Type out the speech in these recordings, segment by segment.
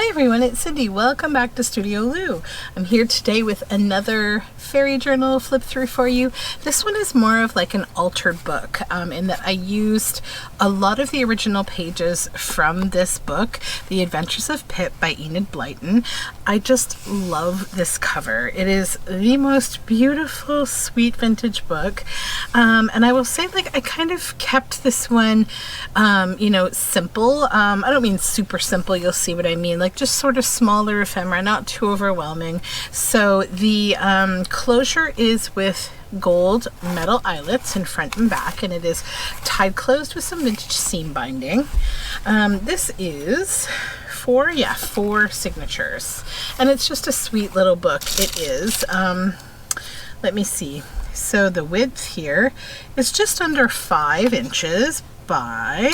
Hi everyone, it's Cindy. Welcome back to Studioloo. I'm here today with another fairy journal flip through for you. This one is more of like an altered book in that I used a lot of the original pages from this book, The Adventures of Pip by Enid Blyton. I just love this cover. It is the most beautiful, sweet vintage book. And I will say, like, I kind of kept this one, simple. I don't mean super simple, you'll see what I mean. Like just sort of smaller ephemera, not too overwhelming. So the closure is with gold metal eyelets in front and back, and it is tied closed with some vintage seam binding. This is four signatures, and it's just a sweet little book. It is. Let me see. So the width here is just under 5 inches by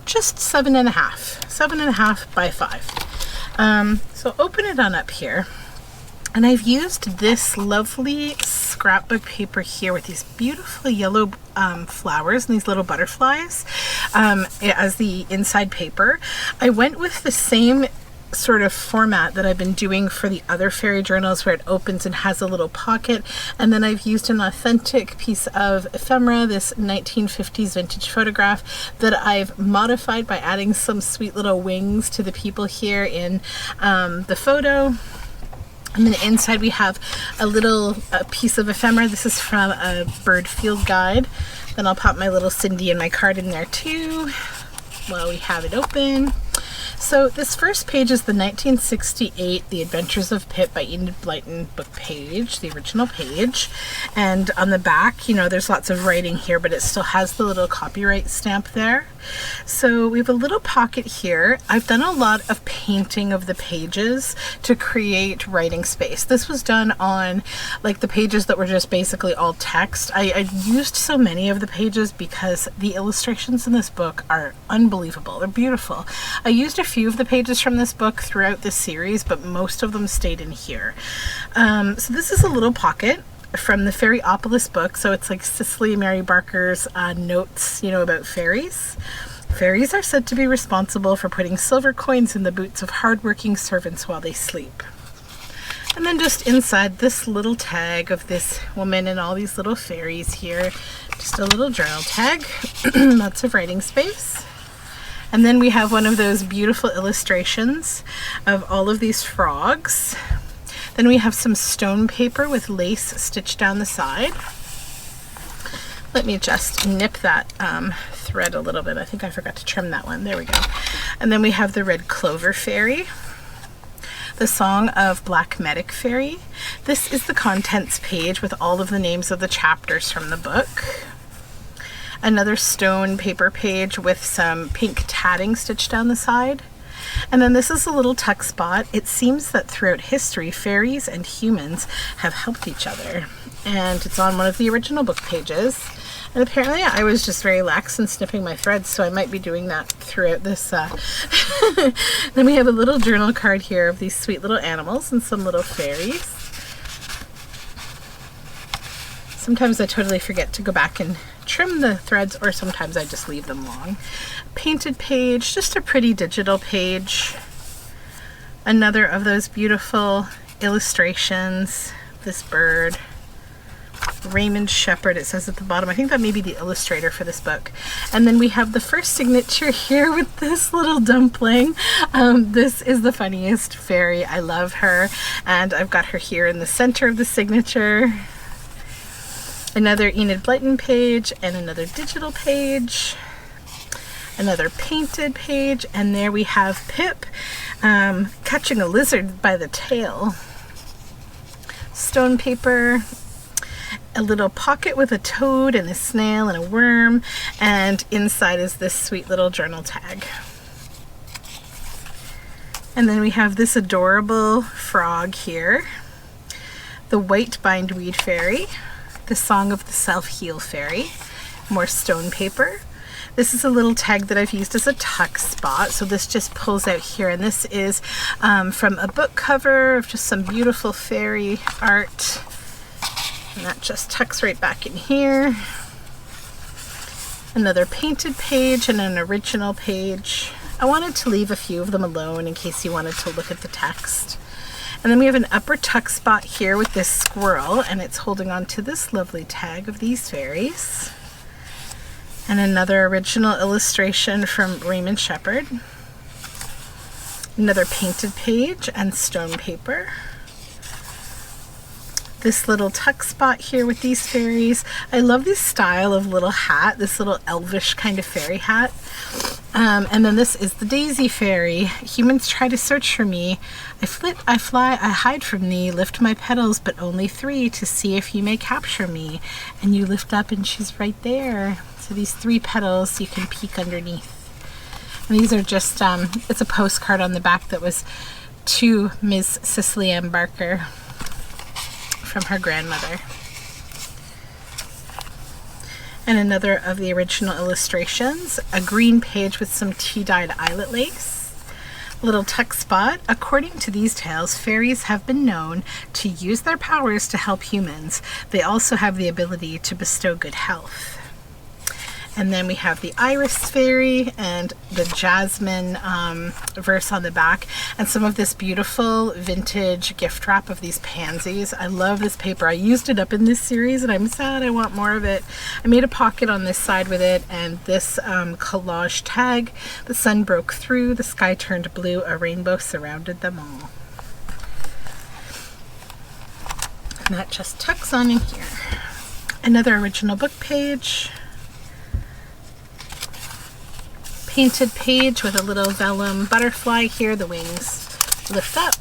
just 7.5 by 5. So open it on up here, and I've used this lovely scrapbook paper here with these beautiful yellow flowers and these little butterflies as the inside paper. I went with the same sort of format that I've been doing for the other fairy journals, where it opens and has a little pocket, and then I've used an authentic piece of ephemera, this 1950s vintage photograph that I've modified by adding some sweet little wings to the people here in the photo. And then inside we have a piece of ephemera. This is from a bird field guide. Then I'll pop my little Cindy and my card in there too while we have it open. So this first page is the 1968 The Adventures of Pip by Enid Blyton book page, the original page. And on the back, there's lots of writing here, but it still has the little copyright stamp there. So we have a little pocket here. I've done a lot of painting of the pages to create writing space. This was done on like the pages that were just basically all text. I used so many of the pages because the illustrations in this book are unbelievable. They're beautiful. I used a few of the pages from this book throughout this series, but most of them stayed in here. So this is a little pocket from the Fairyopolis book. So it's like Cicely Mary Barker's notes, about fairies. Fairies are said to be responsible for putting silver coins in the boots of hardworking servants while they sleep. And then just inside this little tag of this woman and all these little fairies here, just a little journal tag, lots of writing space. And then we have one of those beautiful illustrations of all of these frogs. Then we have some stone paper with lace stitched down the side. Let me just nip that thread a little bit. I think I forgot to trim that one. There we go. And then we have the Red Clover Fairy, the Song of Black Medic Fairy. This is the contents page with all of the names of the chapters from the book. Another stone paper page with some pink tatting stitched down the side. And then this is a little tuck spot. It seems that throughout history, fairies and humans have helped each other. And it's on one of the original book pages. And apparently I was just very lax in snipping my threads, so I might be doing that throughout this. Then we have a little journal card here of these sweet little animals and some little fairies. Sometimes I totally forget to go back and trim the threads, or sometimes I just leave them long. Painted page, just a pretty digital page. Another of those beautiful illustrations. This bird, Raymond Shepherd, it says at the bottom. I think that may be the illustrator for this book. And then we have the first signature here with this little dumpling. This is the funniest fairy. I love her. And I've got her here in the center of the signature. Another Enid Blyton page and another digital page. Another painted page, and there we have Pip catching a lizard by the tail. Stone paper, a little pocket with a toad and a snail and a worm, and inside is this sweet little journal tag. And then we have this adorable frog here, the White Bindweed Fairy, the Song of the Self-Heal Fairy, more stone paper. This is a little tag that I've used as a tuck spot, so this just pulls out here, and this is from a book cover of just some beautiful fairy art, and that just tucks right back in here. Another painted page and an original page. I wanted to leave a few of them alone in case you wanted to look at the text. And then we have an upper tuck spot here with this squirrel, and it's holding on to this lovely tag of these fairies. And another original illustration from Raymond Shepherd. Another painted page and stone paper. This little tuck spot here with these fairies. I love this style of little hat, this little elvish kind of fairy hat. And then this is the Daisy Fairy. Humans try to search for me. I flit, I fly, I hide from thee, lift my petals, but only 3 to see if you may capture me. And you lift up and she's right there. So these 3 petals you can peek underneath. And these are just, it's a postcard on the back that was to Ms. Cicely Ann Barker from her grandmother. And another of the original illustrations, a green page with some tea-dyed eyelet lace. A little tuck spot. According to these tales, fairies have been known to use their powers to help humans. They also have the ability to bestow good health. And then we have the Iris Fairy and the Jasmine verse on the back, and some of this beautiful vintage gift wrap of these pansies. I love this paper. I used it up in this series and I'm sad I want more of it. I made a pocket on this side with it, and this collage tag. The sun broke through, the sky turned blue, a rainbow surrounded them all. And that just tucks on in here. Another original book page. Painted page with a little vellum butterfly here. The wings lift up.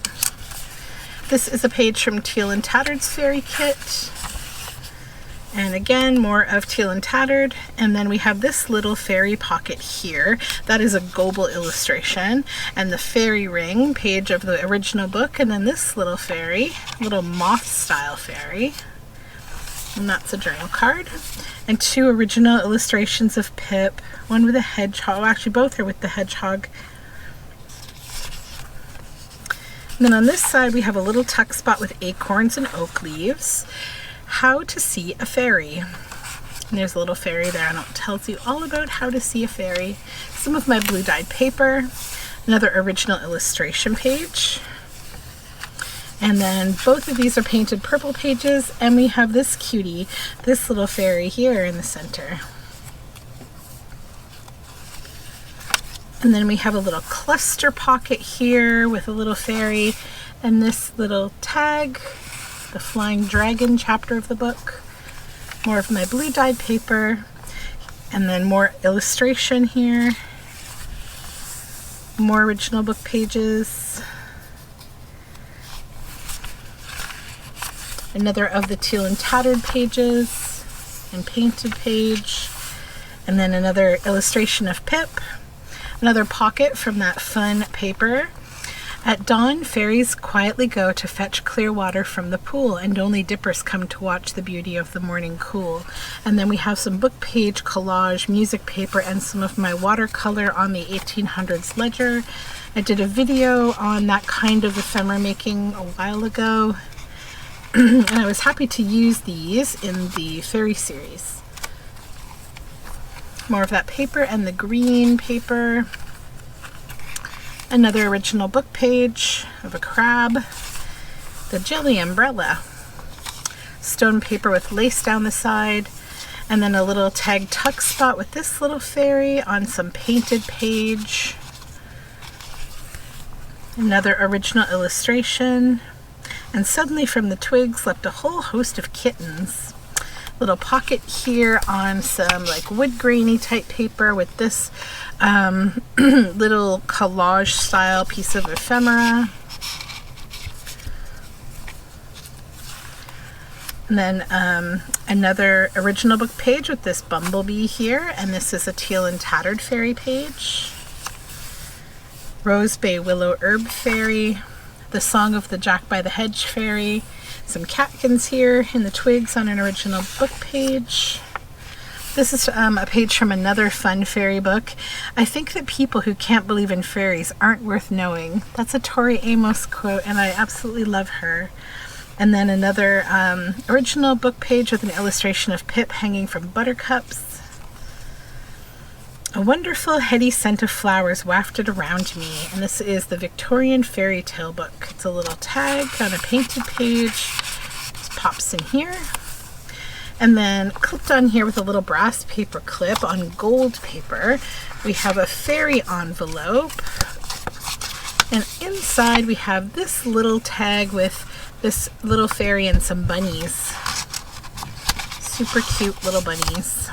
This is a page from Teal and Tattered's Fairy Kit. And again, more of Teal and Tattered. And then we have this little fairy pocket here. That is a Goebel illustration. And the fairy ring page of the original book. And then this little fairy, little moth style fairy. And that's a journal card. And 2 original illustrations of Pip. One with a hedgehog. Actually, both are with the hedgehog. And then on this side, we have a little tuck spot with acorns and oak leaves. How to see a fairy. And there's a little fairy there, and it tells you all about how to see a fairy. Some of my blue dyed paper. Another original illustration page. And then both of these are painted purple pages, and we have this cutie, this little fairy here in the center. And then we have a little cluster pocket here with a little fairy, and this little tag, the Flying Dragon chapter of the book. More of my blue dyed paper, and then more illustration here. More original book pages. Another of the Teal and Tattered pages and painted page, and then another illustration of Pip. Another pocket from that fun paper. At dawn, fairies quietly go to fetch clear water from the pool, and only dippers come to watch the beauty of the morning cool. And then we have some book page collage, music paper, and some of my watercolor on the 1800s ledger. I did a video on that kind of ephemera making a while ago. And I was happy to use these in the fairy series. More of that paper and the green paper. Another original book page of a crab. The jelly umbrella. Stone paper with lace down the side. And then a little tag tuck spot with this little fairy on some painted page. Another original illustration. And suddenly from the twigs leapt a whole host of kittens. Little pocket here on some like wood grainy type paper with this little collage style piece of ephemera. And then another original book page with this bumblebee here, and this is a Teal and Tattered fairy page. Rose Bay Willow Herb Fairy. The Song of the Jack by the Hedge Fairy. Some catkins here in the twigs on an original book page. This is a page from another fun fairy book. I think that people who can't believe in fairies aren't worth knowing. That's a Tori Amos quote, and I absolutely love her. And then another original book page with an illustration of Pip hanging from buttercups. A wonderful heady scent of flowers wafted around me, and this is the Victorian fairy tale book. It's a little tag on a painted page. Just pops in here. And then clipped on here with a little brass paper clip on gold paper, we have a fairy envelope. And inside we have this little tag with this little fairy and some bunnies. Super cute little bunnies.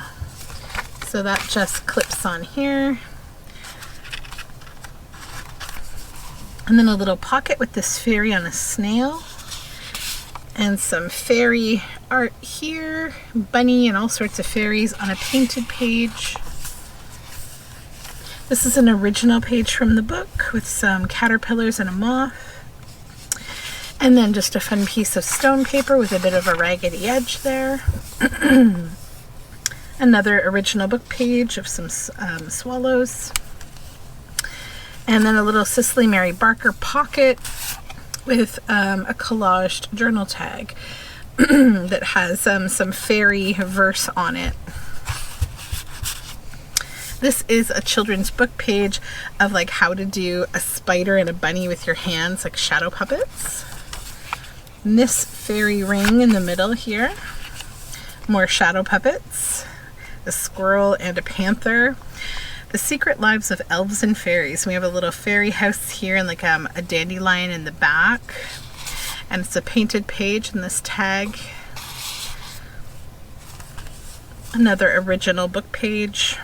So that just clips on here. And then a little pocket with this fairy on a snail. And some fairy art here, bunny and all sorts of fairies on a painted page. This is an original page from the book with some caterpillars and a moth. And then just a fun piece of stone paper with a bit of a raggedy edge there. Another original book page of some swallows. And then a little Cicely Mary Barker pocket with a collaged journal tag that has some fairy verse on it. This is a children's book page of like how to do a spider and a bunny with your hands, like shadow puppets. Miss Fairy Ring in the middle here. More shadow puppets. A squirrel and a panther. The Secret Lives of Elves and Fairies. We have a little fairy house here and like a dandelion in the back. And it's a painted page in this tag. Another original book page.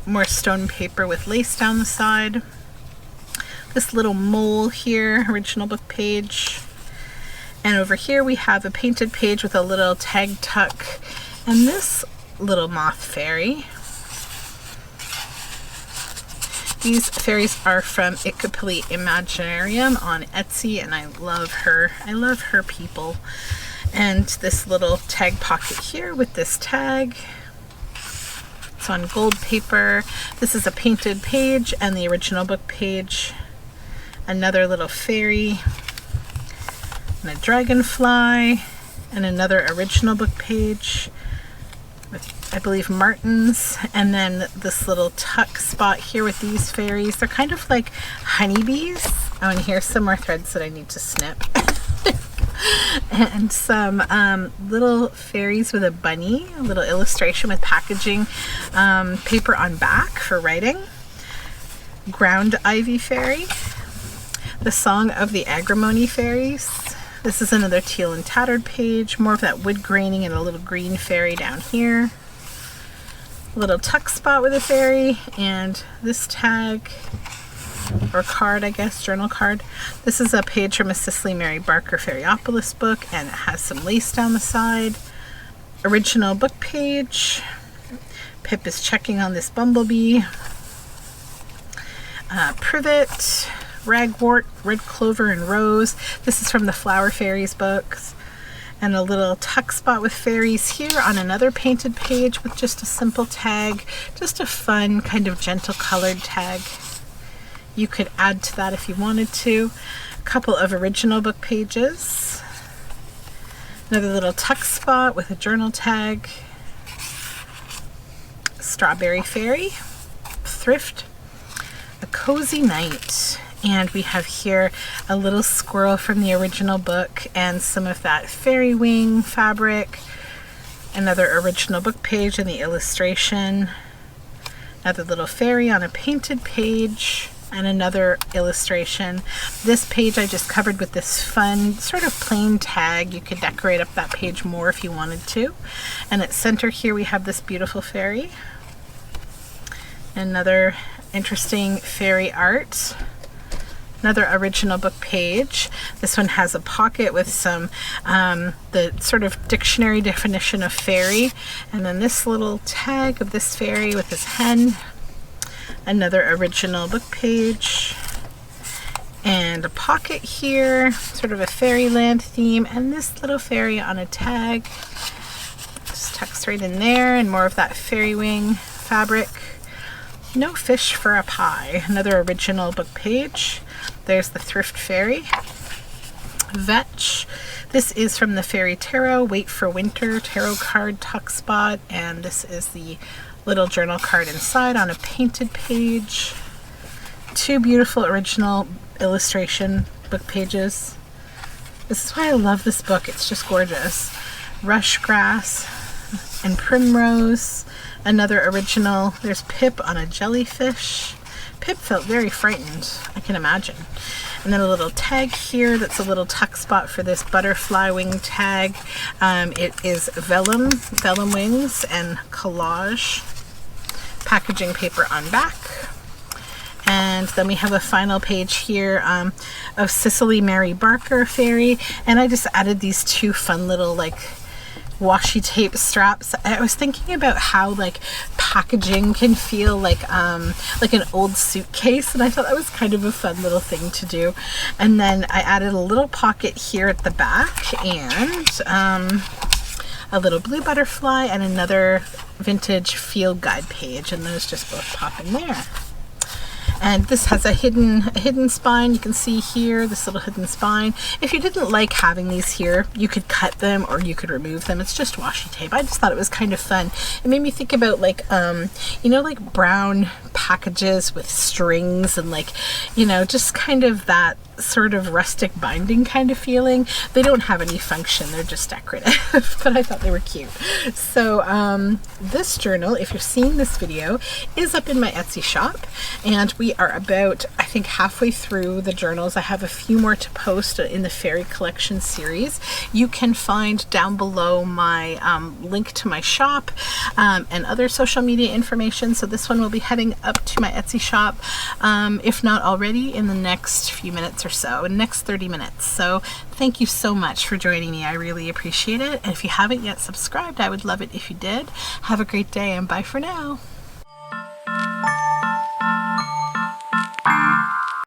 More stone paper with lace down the side. This little mole here, original book page. And over here we have a painted page with a little tag tuck. And this little moth fairy. These fairies are from Icapili Imaginarium on Etsy, and I love her. I love her people. And this little tag pocket here with this tag. It's on gold paper. This is a painted page and the original book page. Another little fairy and a dragonfly and another original book page with, I believe, martins, and then this little tuck spot here with these fairies. They're kind of like honeybees. Oh, and here's some more threads that I need to snip. And some little fairies with a bunny, a little illustration with packaging paper on back for writing. Ground Ivy Fairy. The Song of the Agrimony Fairies. This is another teal and tattered page, more of that wood graining and a little green fairy down here. A little tuck spot with a fairy and this tag, or card, I guess, journal card. This is a page from a Cicely Mary Barker Fairyopolis book, and it has some lace down the side. Original book page. Pip is checking on this bumblebee. Privet. Ragwort, red clover, and rose. This is from the Flower Fairies books. And a little tuck spot with fairies here on another painted page with just a simple tag. Just a fun, kind of gentle colored tag. You could add to that if you wanted to. A couple of original book pages. Another little tuck spot with a journal tag. Strawberry Fairy. Thrift. A Cozy Night. And we have here a little squirrel from the original book and some of that fairy wing fabric. Another original book page and the illustration. Another little fairy on a painted page and another illustration. This page I just covered with this fun sort of plain tag. You could decorate up that page more if you wanted to. And at center here we have this beautiful fairy. Another interesting fairy art. Another original book page. This one has a pocket with some the sort of dictionary definition of fairy, and then this little tag of this fairy with this hen. Another original book page and a pocket here, sort of a fairyland theme, and this little fairy on a tag. Just tucks right in there, and more of that fairy wing fabric. No Fish for a Pie. Another original book page. There's the Thrift Fairy. Vetch. This is from the Fairy Tarot, Wait for Winter tarot card tuck spot, and this is the little journal card inside on a painted page. 2 beautiful original illustration book pages. This is why I love this book. It's just gorgeous. Rush grass and primrose. Another original. There's Pip on a jellyfish. Pip felt very frightened, I can imagine. And then a little tag here that's a little tuck spot for this butterfly wing tag. It is vellum wings and collage packaging paper on back. And then we have a final page here of Cicely Mary Barker Fairy. And I just added these 2 fun little like washi tape straps. I was thinking about how like packaging can feel like an old suitcase, and I thought that was kind of a fun little thing to do. And then I added a little pocket here at the back, and a little blue butterfly and another vintage field guide page, and those just both pop in there. And this has a hidden spine. You can see here this little hidden spine. If you didn't like having these here, you could cut them or you could remove them. It's just washi tape. I just thought it was kind of fun. It made me think about like like brown packages with strings and like, just kind of that sort of rustic binding kind of feeling. They don't have any function, they're just decorative, but I thought they were cute. So this journal, if you're seeing this video, is up in my Etsy shop, and we are about, I think, halfway through the journals. I have a few more to post in the fairy collection series. You can find down below my link to my shop and other social media information. So this one will be heading up to my Etsy shop, if not already, in the next few minutes or so, in the next 30 minutes. So thank you so much for joining me. I really appreciate it. And if you haven't yet subscribed, I would love it if you did. Have a great day, and bye for now.